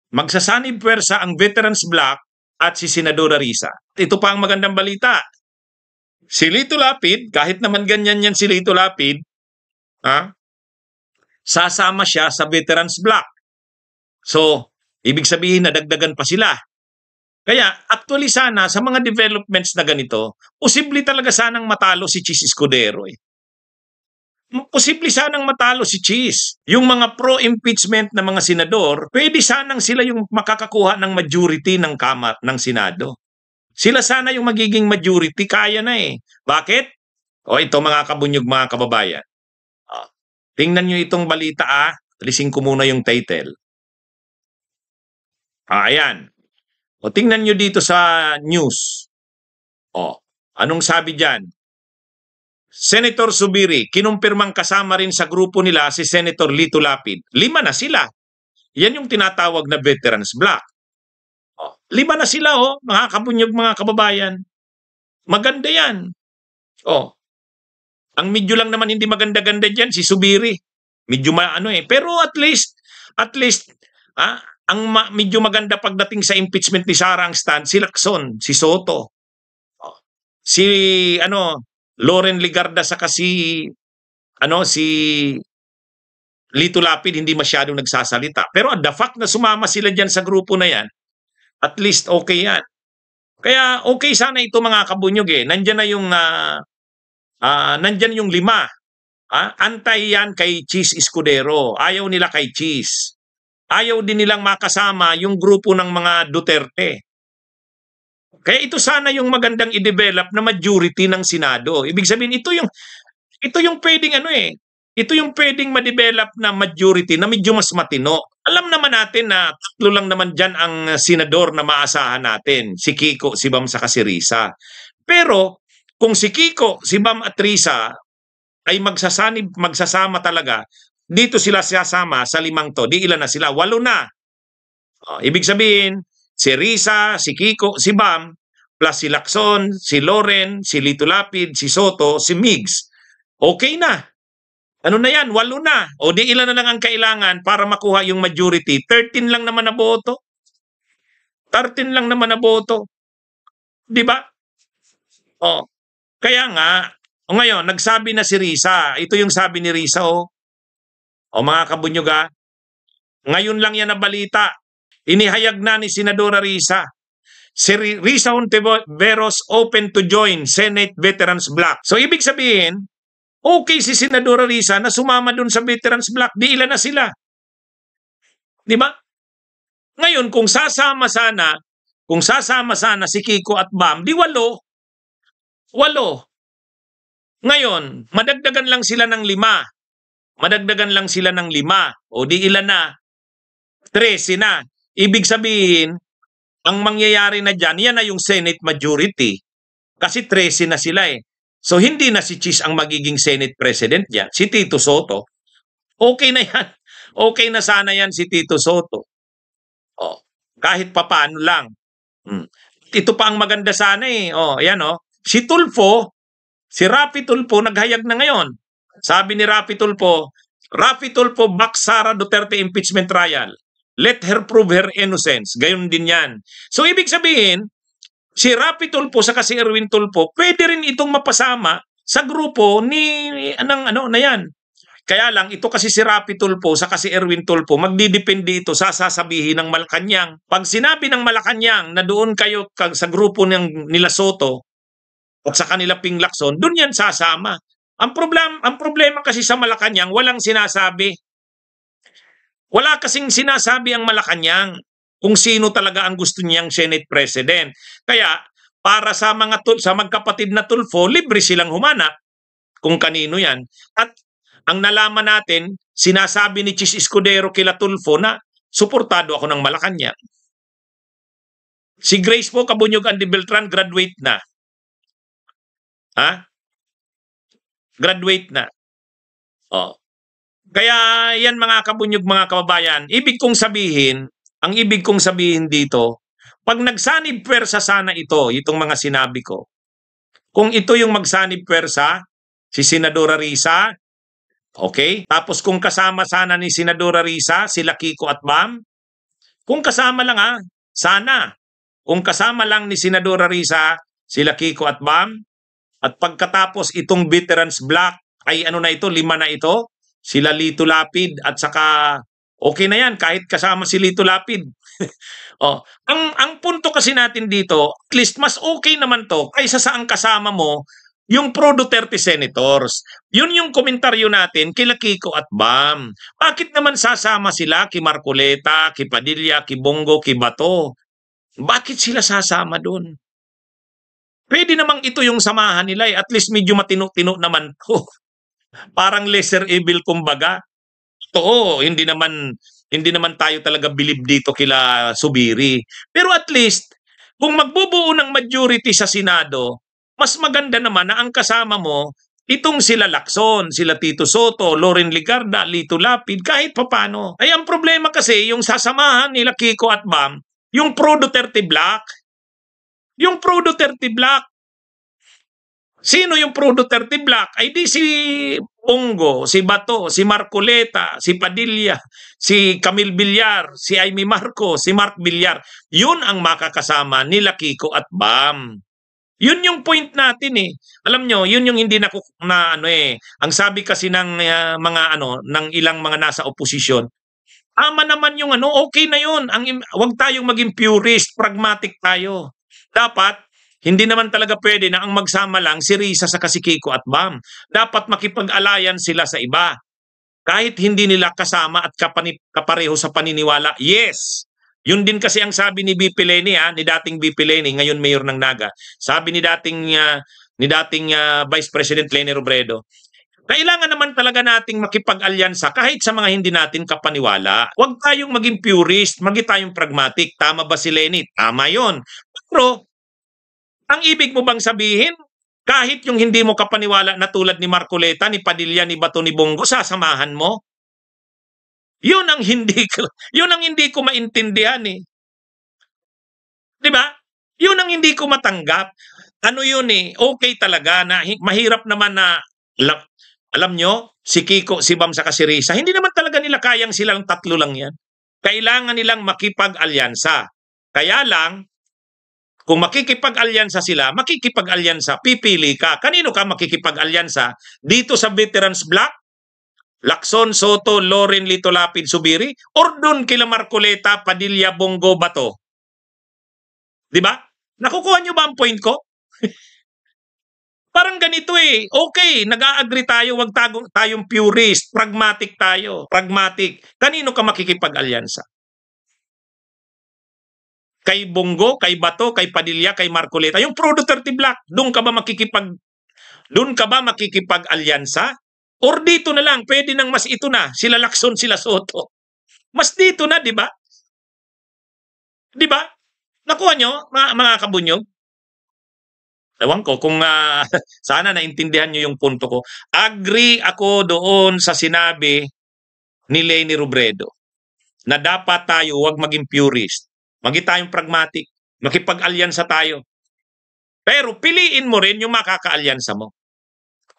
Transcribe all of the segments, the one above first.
Magsasanib pwersa ang Veterans Bloc at si Senadora Risa. Ito pa ang magandang balita. Si Lito Lapid, kahit naman ganyan yan si Lito Lapid, sasama siya sa Veterans Bloc. So, ibig sabihin nadagdagan pa sila. Kaya actually sana sa mga developments na ganito, posible talaga sanang matalo si Chis Escudero. Posible sanang matalo si Chis. Yung mga pro-impeachment na mga senador, pwede sanang sila yung makakakuha ng majority ng ng Senado. Sila sana yung magiging majority, kaya na eh. Bakit? Ito mga kabunyog, mga kababayan. Tingnan nyo itong balita Alisin ko muna yung title. Ayan. Tingnan nyo dito sa news. Anong sabi dyan? Senator Zubiri, kinumpirmang kasama rin sa grupo nila si Senator Lito Lapid. 5 na sila. Yan yung tinatawag na Veterans Bloc. 5 na sila, mga kabunyog, mga kababayan. Maganda yan. Ang medyo lang naman hindi maganda-ganda dyan, si Zubiri. Medyo pero at least, ang medyo maganda pagdating sa impeachment ni Sara ang stand, si Lacson, si Soto, si Loren Legarda, saka si Lito Lapid hindi masyadong nagsasalita. Pero the fact na sumama sila dyan sa grupo na yan, at least okay yan. Kaya okay sana ito, mga kabunyog Nandyan na yung nandyan yung 5. Antay yan kay Chis Escudero. Ayaw nila kay Chis. Ayaw din nilang makasama yung grupo ng mga Duterte. Kaya ito sana yung magandang i-develop na majority ng Senado. Ibig sabihin, ito yung pwedeng ito yung pwedeng ma-develop na majority na medyo mas matino. Alam naman natin na 3 lang naman dyan ang senador na maasahan natin. Si Kiko, si Bam, saka si Risa. Pero kung si Kiko, si Bam at Risa ay magsasama talaga, dito sila sasama sa 5 to. Di ilan na sila? 8 na. Ibig sabihin, si Risa, si Kiko, si Bam, plus si Lacson, si Loren, si Lito Lapid, si Soto, si Migs. Okay na. Ano na yan? 8 na. Di ilan na lang ang kailangan para makuha yung majority? 13 lang naman na boto. 13 lang naman na boto. Di ba? Kaya nga, ngayon, nagsabi na si Risa. Ito yung sabi ni Risa, mga kabunyog, ngayon lang yan na balita. Inihayag na ni Senadora Risa. Si Risa Hontiveros open to join Senate Veterans Bloc. So, ibig sabihin, okay si Senadora Risa na sumama dun sa Veterans Bloc. Di ilan na sila. Di ba? Ngayon, kung sasama sana si Kiko at Bam, di 8. 8. Ngayon, madagdagan lang sila ng 5. Madagdagan lang sila ng 5. Di ilan na? 13 na. Ibig sabihin, ang mangyayari na dyan, yan na yung Senate majority. Kasi 13 na sila So, hindi na si Chis ang magiging Senate President dyan. Si Tito Soto. Okay na yan. Okay na sana yan si Tito Soto. Kahit papaano lang. Ito pa ang maganda sana Ayan Si Tulfo, si Rapi Tulfo, naghayag na ngayon. Sabi ni Rapi Tulfo, back Sara Duterte impeachment trial. Let her prove her innocence. Gayon din yan. So, ibig sabihin, si Rapi Tulfo saka si Erwin Tulfo, pwede rin itong mapasama sa grupo na yan. Kaya lang, ito kasi si Rapi Tulfo saka si Erwin Tulfo, magdidepende ito sa sasabihin ng Malacanang. Pag sinabi ng Malacanang na doon kayo sa grupo nila Soto at sa kanila Ping Lacson, doon yan sasama. Ang problema kasi sa Malacanang, walang sinasabi. Wala kasing sinasabi ang Malacanang kung sino talaga ang gusto niyang Senate President. Kaya para sa magkapatid na Tulfo, libre silang humanap kung kanino yan. At ang nalaman natin, sinasabi ni Chis Escudero kila Tulfo na suportado ako ng Malacanang. Si Grace po, Kabunyog Andy Beltran, graduate na. Graduate na. Kaya yan, mga kabunyog, mga kababayan, ang ibig kong sabihin dito, pag nagsanib pwersa sana itong mga sinabi ko, kung ito yung magsanib pwersa, si Senadora Risa, okay? Tapos kung kasama sana ni Senadora Risa, sila Kiko at Bam, Kung kasama lang sana. Kung kasama lang ni Senadora Risa, sila Kiko at Bam, at pagkatapos itong Veterans Block, ay ano na ito, 5 na ito, sila Lito Lapid at saka okay na yan kahit kasama si Lito Lapid. Ang punto kasi natin dito, at least mas okay naman to kaysa sa ang kasama mo yung pro Duterte senators. Yun yung komentaryo natin kila Kiko at Bam. Bakit naman sasama sila kay Marcoleta, kay Padilla, kay Bongo, kay Bato? Bakit sila sasama doon? Pwede namang ito yung samahan nila at least medyo matino-tino naman to. Parang lesser evil kumbaga. Totoo, hindi naman tayo talaga believe dito kila Subiri. Pero at least kung magbubuo ng majority sa Senado, mas maganda naman na ang kasama mo itong sila Lacson, sila Tito Soto, Loren Ligarda, Lito Lapid, kahit papano. Ay ang problema kasi yung sasamahan nila Kiko at Bam, yung pro Duterte Block. Yung pro Duterte Block. Sino yung pro Duterte Block? Ay di si Bongo, si Bato, si Marcoleta, si Padilla, si Camille Villar, si Amy Marcos, si Mark Villar. Yun ang makakasama nila Kiko at Bam. Yun yung point natin eh. Alam nyo, yun yung hindi ang sabi kasi ng ng ilang mga nasa oposisyon, tama naman yung okay na yun. Wag tayong maging purist, pragmatic tayo. Dapat hindi naman talaga pwede na ang magsama lang si Risa sa si Kiko at Bam. Dapat makipag-alayan sila sa iba. Kahit hindi nila kasama at kapareho sa paniniwala. Yes! Yun din kasi ang sabi ni BP Leni, ni dating BP Leni, ngayon mayor ng Naga. Sabi ni dating Vice President Leni Robredo, kailangan naman talaga nating makipag-alyansa kahit sa mga hindi natin kapaniwala. Huwag tayong maging purist, maging tayong pragmatic. Tama ba si Leni? Tama yon. Pero ang ibig mo bang sabihin, kahit yung hindi mo kapaniwala na tulad ni Marcoleta, ni Padilla, ni Bato, ni Bongo, sasamahan mo? Yun ang hindi ko maintindihan eh. 'Di ba? Yun ang hindi ko matanggap. Ano yun eh, okay talaga na mahirap naman na alam nyo, si Kiko, si Bam, saka si Risa, hindi naman talaga nila kayang silang tatlo lang yan. Kailangan nilang makipag-alyansa. Kaya lang, kung makikipag-alyansa sila, pipili ka. Kanino ka makikipag-alyansa? Dito sa Veterans Block? Lacson, Soto, Loren, Lito Lapid, Subiri? Or doon kila Marcoleta, Padilla, Bongo, Bato? Diba? Nakukuha nyo ba ang point ko? Parang ganito eh. Okay, nag-a-agree tayo, wag tayong purist, pragmatic tayo. Pragmatic. Kanino ka makikipag-alyansa? Kay Bongo, kay Bato, kay Padilla, kay Marcoleta. Yung pro Duterte Block, doon ka ba makikipag-alyansa? Or dito na lang, pwede nang mas ito na, sila Lacson, sila Soto. Mas dito na, di ba? Di ba? Nakuha nyo, mga kabunyog? Ewan ko kung sana naintindihan nyo yung punto ko. Agree ako doon sa sinabi ni Leni Robredo na dapat tayo huwag maging purist. Maging tayong pragmatic. Makipag-alyansa tayo. Pero piliin mo rin yung makaka-alyansa mo.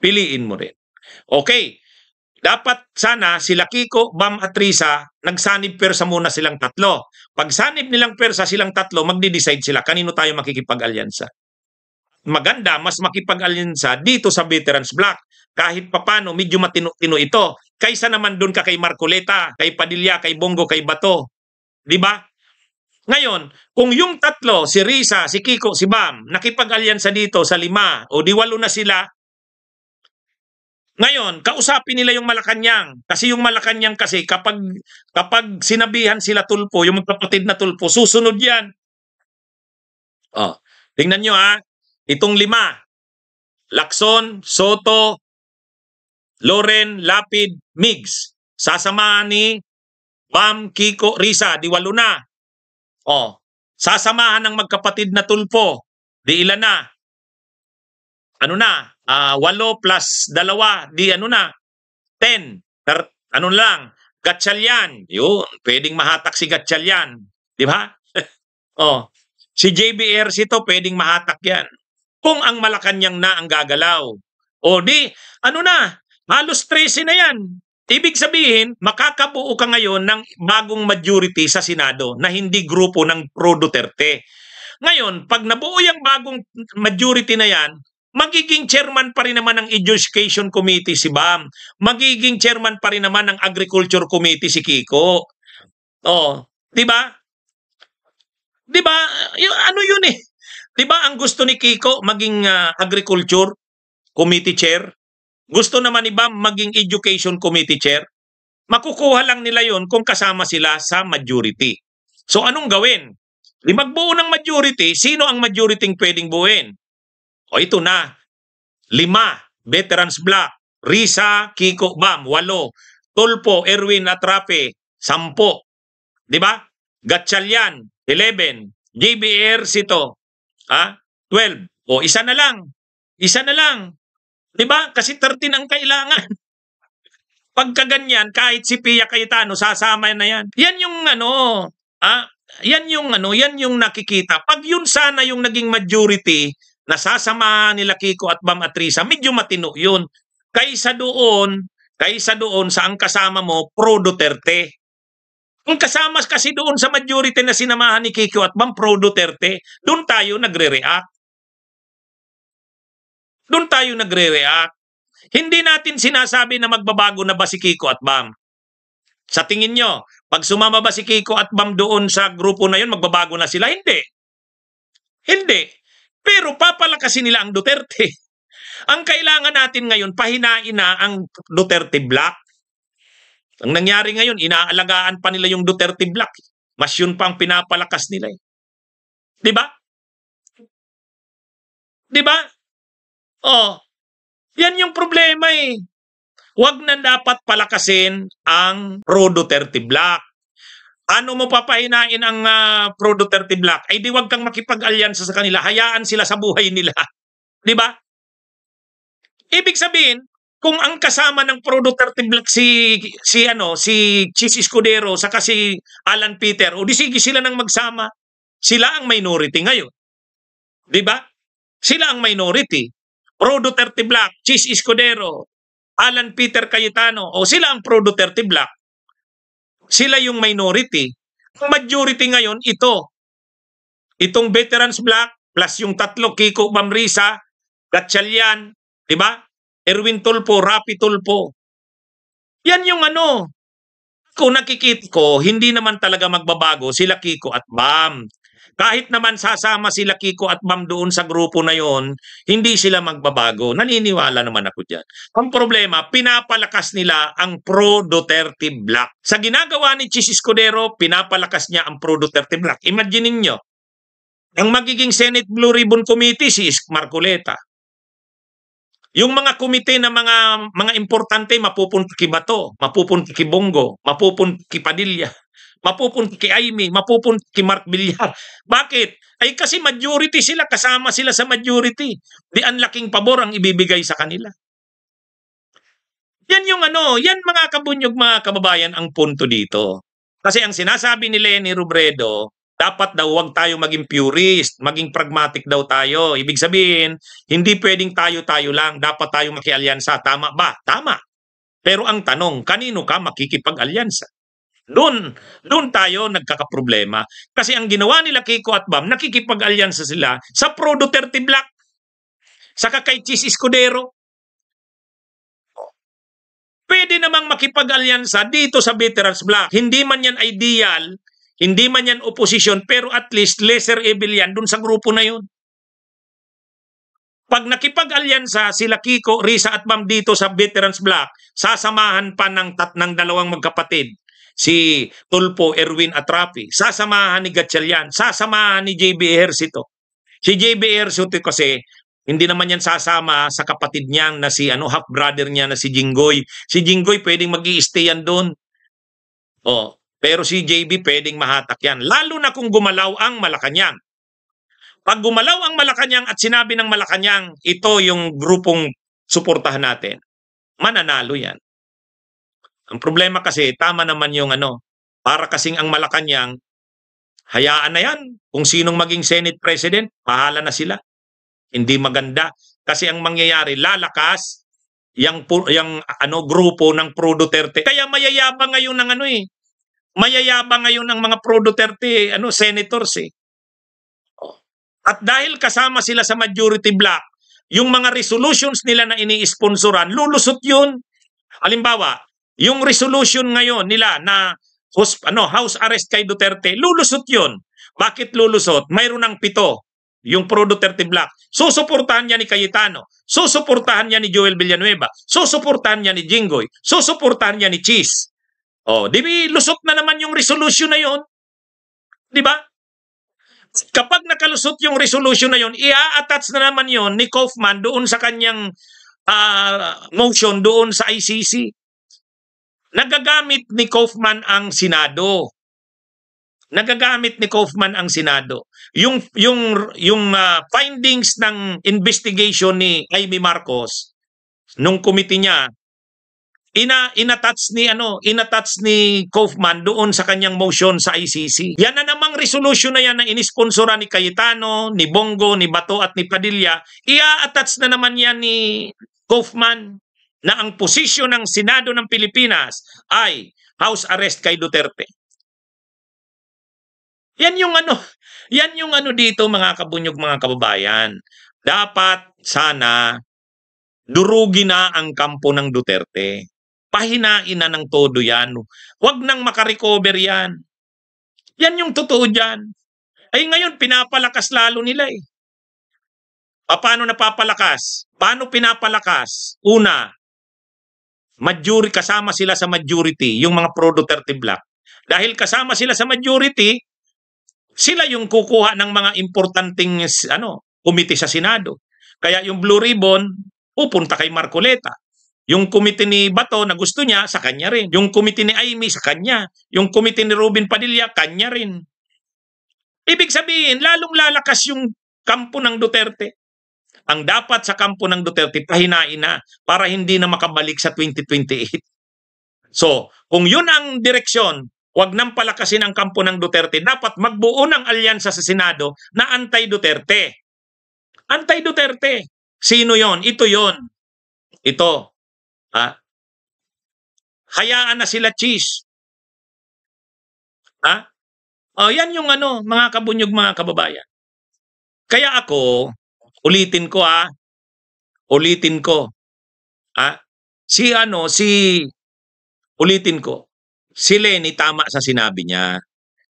Piliin mo rin. Okay. Dapat sana sila Kiko, Bam at Risa, nagsanib persa muna silang tatlo. Pag sanib nilang persa silang tatlo, magdi-decide sila kanino tayo makikipag-alyansa. Maganda, mas makipag-alyansa dito sa Veterans Block. Kahit papano, medyo matino-tino ito. Kaysa naman doon ka kay Marcoleta, kay Padilla, kay Bongo, kay Bato. Di ba? Ngayon, kung yung tatlo, si Risa, si Kiko, si Bam, nakipag-alyansa dito sa 5 o di 8 na sila, ngayon, kausapin nila yung Malacanang. Kasi yung Malacanang kasi kapag sinabihan sila Tulfo, yung magkapatid na Tulfo, susunod yan. Tingnan nyo itong 5. Lacson, Soto, Loren, Lapid, Migs. Sasamahan ni Bam, Kiko, Risa, di 8 na. Sasamahan ng magkapatid na Tulfo, di ilan na? Ano na? 8 plus 2, di ano na? 10. Ano lang? Gatchalian. Yun, pwedeng mahatak si Gatchalian. Di ba? Si JBRC to, pwedeng mahatak yan. Kung ang Malacanang na ang gagalaw. O di, ano na? Halos 13 na yan. Ibig sabihin, makakabuo ka ngayon ng bagong majority sa Senado na hindi grupo ng pro Duterte. Ngayon, pag nabuo yung bagong majority na yan, magiging chairman pa rin naman ng Education Committee si Bam. Magiging chairman pa rin naman ng Agriculture Committee si Kiko. Oh, 'di ba? 'Di ba? Yung ano yun eh. 'Di ba ang gusto ni Kiko maging Agriculture Committee Chair? Gusto naman ni Bam maging Education Committee Chair? Makukuha lang nila yon kung kasama sila sa majority. So anong gawin? Di magbuo ng majority, sino ang majority pwedeng buuin? O ito na, 5, Veterans Block, Risa, Kiko, Bam, 8, Tulfo, Erwin Atrape, 10. Di ba? Gatchalian, 11, JBR Sito, 12. O isa na lang. Isa na lang. Di ba? Kasi 13 ang kailangan. Pagka ganyan, kahit si Pia Cayetano, sasama na yan. Yan yung yan yung nakikita. Pag yun sana yung naging majority, nasasama nila Kiko at Bam at Risa, medyo matino yun. Kaysa doon sa ang kasama mo, pro Duterte. Kung kasama kasi doon sa majority na sinamahan ni Kiko at Bam, pro Duterte, doon tayo nagre-react. Doon tayo nagre-react. Hindi natin sinasabi na magbabago na ba si Kiko at Bam. Sa tingin nyo, pag sumama ba si Kiko at Bam doon sa grupo na yun, magbabago na sila? Hindi. Hindi. Pero papalakasin nila ang Duterte. Ang kailangan natin ngayon, pahinain na ang Duterte Block. Ang nangyari ngayon, inaalagaan pa nila yung Duterte Block. Mas yun pang pinapalakas nila. Diba? Diba? Oh, yan yung problema eh. Huwag na dapat palakasin ang pro Duterte Block. Ano mo papahinain ang pro Duterte Block? Ay di wag kang makipag-alyansa sa kanila. Hayaan sila sa buhay nila. Di ba? Ibig sabihin, kung ang kasama ng pro Duterte Block si Chis Escudero saka si Alan Peter, o di sige sila nang magsama. Sila ang minority ngayon. Di ba? Sila ang minority. Pro Duterte Block, Chis Escudero, Alan Peter Cayetano, o sila ang pro Duterte Block. Sila yung minority. Ang majority ngayon, itong Veterans Block, plus yung 3, Kiko, Bam, Risa, Gatchalian, di ba? Erwin Tulfo, Rapi Tulfo. Yan yung kung nakikita ko, hindi naman talaga magbabago sila Kiko at Bam. Kahit naman sasama sila Kiko at Bam doon sa grupo na yon, hindi sila magbabago. Naniniwala naman ako dyan. Ang problema, pinapalakas nila ang pro-Duterte Block. Sa ginagawa ni Chis Escudero, pinapalakas niya ang pro-Duterte Block. Imagine niyo, ang magiging Senate Blue Ribbon Committee si Marcoleta. Yung mga komite na mga importante, mapupunta kay Bato, mapupunta kay Bongo, mapupunta kay Padilla, mapupunta kay Aimee, mapupunta kay Mark Villar. Bakit? Ay kasi majority sila, kasama sila sa majority. Di ang laking pabor ang ibibigay sa kanila. Yan yung yan mga kabunyog, mga kababayan, ang punto dito. Kasi ang sinasabi ni Leni Robredo, dapat daw wag tayo maging purist, maging pragmatic daw tayo. Ibig sabihin, hindi pwedeng tayo-tayo lang, dapat tayo makialyansa. Tama ba? Tama. Pero ang tanong, kanino ka makikipag-alyansa? Doon tayo nagkakaproblema. Kasi ang ginawa nila Kiko at Bam, nakikipag-alyansa sila sa pro Duterte Block, saka kay Chis Escudero. Pwede namang makipag-alyansa dito sa Veterans Block. Hindi man yan ideal, hindi man yan oposisyon, pero at least lesser evil yan dun sa grupo na yun. Pag nakipag-alyansa sila Kiko, Risa at Bam dito sa Veterans Block, sasamahan pa ng 2 magkapatid. Si Tulfo, Erwin Atrape, sasamahan ni Gatchalian, sasamahan ni JB Ejercito. Si JB Ejercito kasi, hindi naman yan sasama sa kapatid niyang na si half-brother niya na si Jinggoy. Si Jinggoy pwedeng mag-i-stay yan doon. Pero si JB pwedeng mahatak yan. Lalo na kung gumalaw ang Malacanang. Pag gumalaw ang Malacanang at sinabi ng Malacanang, ito yung grupong suportahan natin, mananalo yan. Ang problema kasi, tama naman yung para kasing ang Malacanang, hayaan na yan. Kung sinong maging Senate President, pahala na sila. Hindi maganda. Kasi ang mangyayari, lalakas yang ano grupo ng Pro Duterte. Kaya mayayabang ngayon ng ano eh. Mayayabang ngayon ng mga Pro Duterte ano senators eh. At dahil kasama sila sa majority block, yung mga resolutions nila na ini-sponsoran, lulusot yun. Halimbawa, yung resolution ngayon nila na house arrest kay Duterte, lulusot yun. Bakit lulusot? Mayroon ng 7, yung Pro Duterte block. Susuportahan niya ni Cayetano, susuportahan niya ni Joel Villanueva, susuportahan niya ni Jinggoy, susuportahan niya ni Cheese. Oh, di ba lusot na naman yung resolution na yon? Di ba? Kapag nakalusot yung resolution na yon, i-attach na naman yon ni Kaufman doon sa kanyang motion doon sa ICC. Nagagamit ni Kaufman ang Senado. Nagagamit ni Kaufman ang Senado. Yung findings ng investigation ni Jaime Marcos nung committee niya, inattach ni Kaufman doon sa kanyang motion sa ICC. Yan na namang resolution na yan na inisponsora ni Cayetano, ni Bongo, ni Bato at ni Padilla, ia-attach na naman yan ni Kaufman na ang posisyon ng Senado ng Pilipinas ay house arrest kay Duterte. Yan yung ano dito mga kabunyog, mga kababayan. Dapat sana durugin na ang kampo ng Duterte. Pahinain na ng todo yan. Huwag nang makarecover yan. Yan yung totoo dyan. Ay ngayon, pinapalakas lalo nila eh. Paano napapalakas? Paano pinapalakas? Una, kasama sila sa majority, yung mga pro-Duterte block. Dahil kasama sila sa majority, sila yung kukuha ng mga importanteng committee sa Senado. Kaya yung Blue Ribbon, pupunta kay Marcoleta. Yung committee ni Bato na gusto niya, sa kanya rin. Yung committee ni Amy, sa kanya. Yung committee ni Robin Padilla, kanya rin. Ibig sabihin, lalong lalakas yung kampo ng Duterte. Ang dapat sa kampo ng Duterte, pahinain na para hindi na makabalik sa 2028. So, kung yun ang direksyon, huwag nang palakasin ang kampo ng Duterte. Dapat magbuo ng alyansa sa Senado na anti-Duterte. Anti-Duterte. Sino yon? Ito yon. Ito. Hayaan na sila Cheese. Yan yung mga kabunyog, mga kababayan. Kaya ako, ulitin ko. Si Lenny tama sa sinabi niya.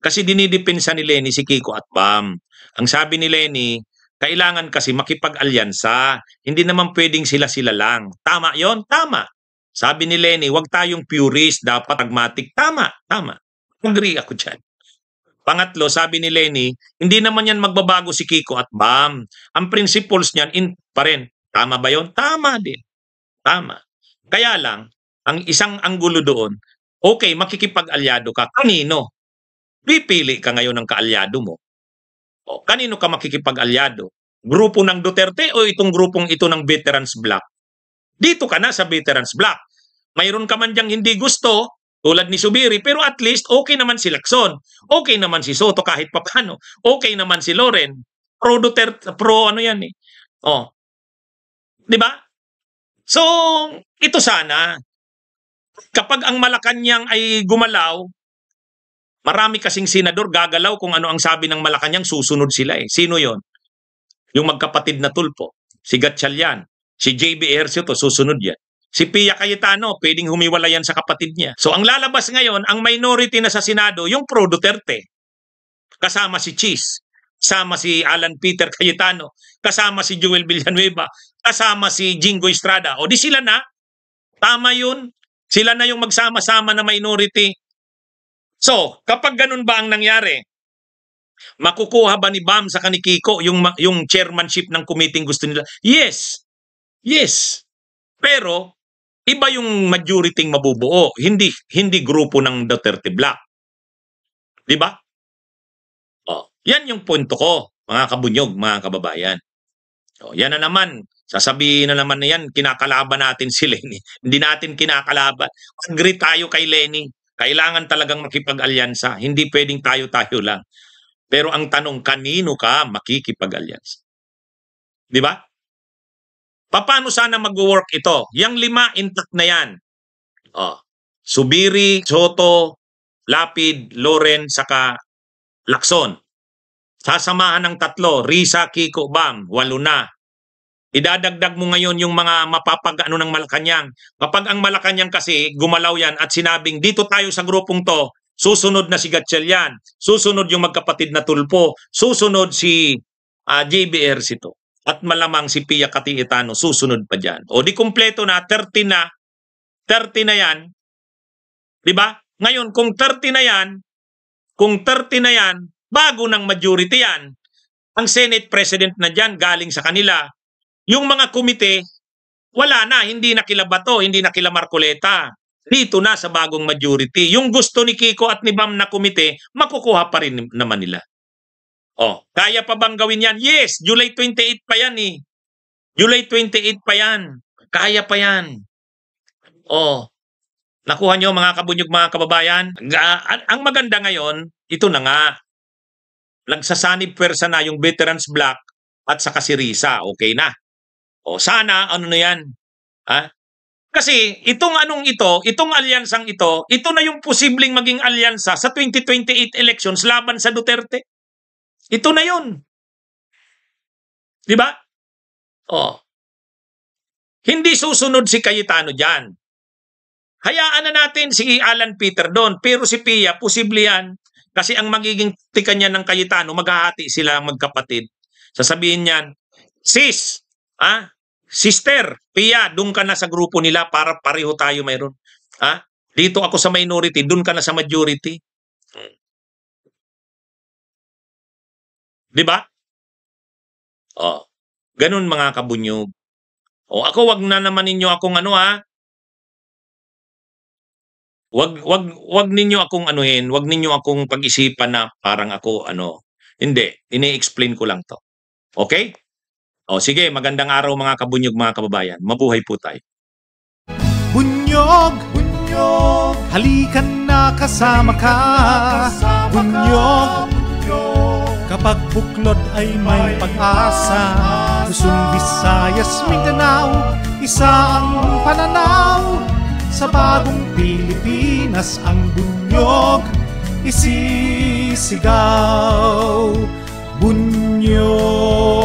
Kasi dinidepensa ni Lenny si Kiko at Bam. Ang sabi ni Lenny, kailangan kasi makipag-alyansa. Hindi naman pwedeng sila-sila lang. Tama yon? Tama. Sabi ni Lenny, huwag tayong purist, dapat pragmatic. Tama. Agree ako dyan. Pangatlo, sabi ni Lenny, hindi naman yan magbabago si Kiko at Bam. Ang principles niyan pa rin. Tama ba yon? Tama din. Tama. Kaya lang, ang isang anggulo doon, okay, makikipag-alyado ka. Kanino? Pipili ka ngayon ng kaalyado mo. O, kanino ka makikipag-alyado? Grupo ng Duterte o itong grupong ito ng Veterans Block? Dito ka na sa Veterans Block. Mayroon ka man diyang hindi gusto, tulad ni Subiri, pero at least okay naman si Lacson. Okay naman si Soto kahit papano. Okay naman si Loren. Pro Duterte, yan eh. Di ba? So, ito sana, kapag ang Malacanang ay gumalaw, marami kasing senador gagalaw kung ano ang sabi ng Malacanang, susunod sila eh. Sino yon? Yung magkapatid na tulpo. Si Gatchalian. Si JB Ejercito, susunod yan. Si Pia Cayetano, pwedeng humiwala yan sa kapatid niya. So ang lalabas ngayon, ang minority na sa Senado, yung pro Duterte. Kasama si Cheese. Kasama si Alan Peter Cayetano. Kasama si Joel Villanueva. Kasama si Jinggoy Estrada. O di sila na. Tama yun. Sila na yung magsama-sama na minority. So, kapag ganun ba ang nangyari, makukuha ba ni Bam sa Kiko yung chairmanship ng committee gusto nila? Yes. Pero, iba yung majority mabubuo. Hindi grupo ng Duterte Block. Diba? Yan yung punto ko, mga kabunyog, mga kababayan. Yan na naman. Sasabihin na naman na yan, kinakalaban natin si Lenny. Hindi natin kinakalaban. Agree tayo kay Lenny. Kailangan talagang makipag-alyansa. Hindi pwedeng tayo-tayo lang. Pero ang tanong, kanino ka makikipag-alyansa? Di ba? Paano sana mag-work ito? Yang 5 intact na yan. Subiri, Soto, Lapid, Loren, saka Lacson. Sasamahan ng 3, Risa, Kiko, Bam, 8 na. Idadagdag mo ngayon yung mga mapapag-ano ng Malacanang. Kapag ang Malacanang kasi gumalaw yan at sinabing dito tayo sa grupong to, susunod na si Gatchalian, susunod yung magkapatid na Tulpo, susunod si JB Ercito. At malamang si Pia Cayetano susunod pa dyan. O di kumpleto na, 30 na yan. Di ba? Ngayon, kung 30 na yan, bago ng majority yan, ang Senate President na dyan galing sa kanila, yung mga komite, wala na, hindi na kila Bato, hindi na kila Marcoleta. Dito na sa bagong majority. Yung gusto ni Kiko at ni Bam na komite, makukuha pa rin naman nila. Kaya pa bang gawin yan? Yes, July 28 pa yan eh. July 28 pa yan. Kaya pa yan. Nakuha nyo mga kabunyog, mga kababayan? Ang maganda ngayon, ito na nga. Nagsasanib pwersa na yung Veterans Bloc at saka si Risa. Okay na. Sana, ano na yan? Kasi itong alyansang ito na yung posibleng maging alyansa sa 2028 elections laban sa Duterte. Ito na yun. Di ba? Hindi susunod si Cayetano dyan. Hayaan na natin si Alan Peter doon. Pero si Pia, posible yan. Kasi ang magiging tika niya ng Cayetano, maghahati sila magkapatid. Sasabihin niyan, sis, sister, Pia, doon ka na sa grupo nila para pareho tayo mayroon. Dito ako sa minority, doon ka na sa majority. Di ba? Ganun mga kabunyog. Ako wag na naman ninyo akong Wag ninyo akong anuhin, wag ninyo akong pag-isipan na parang ako Hindi, ini-explain ko lang 'to. Okay? Sige, magandang araw mga kabunyog, mga kababayan. Mabuhay po tayo. Bunyog, bunyog, halikan na kasama ka. Bunyog, kapag buklod ay may pag-asa. Luzon, Visayas, Mindanao, isa ang pananaw. Sa bagong Pilipinas ang bunyog isisigaw. Bunyog.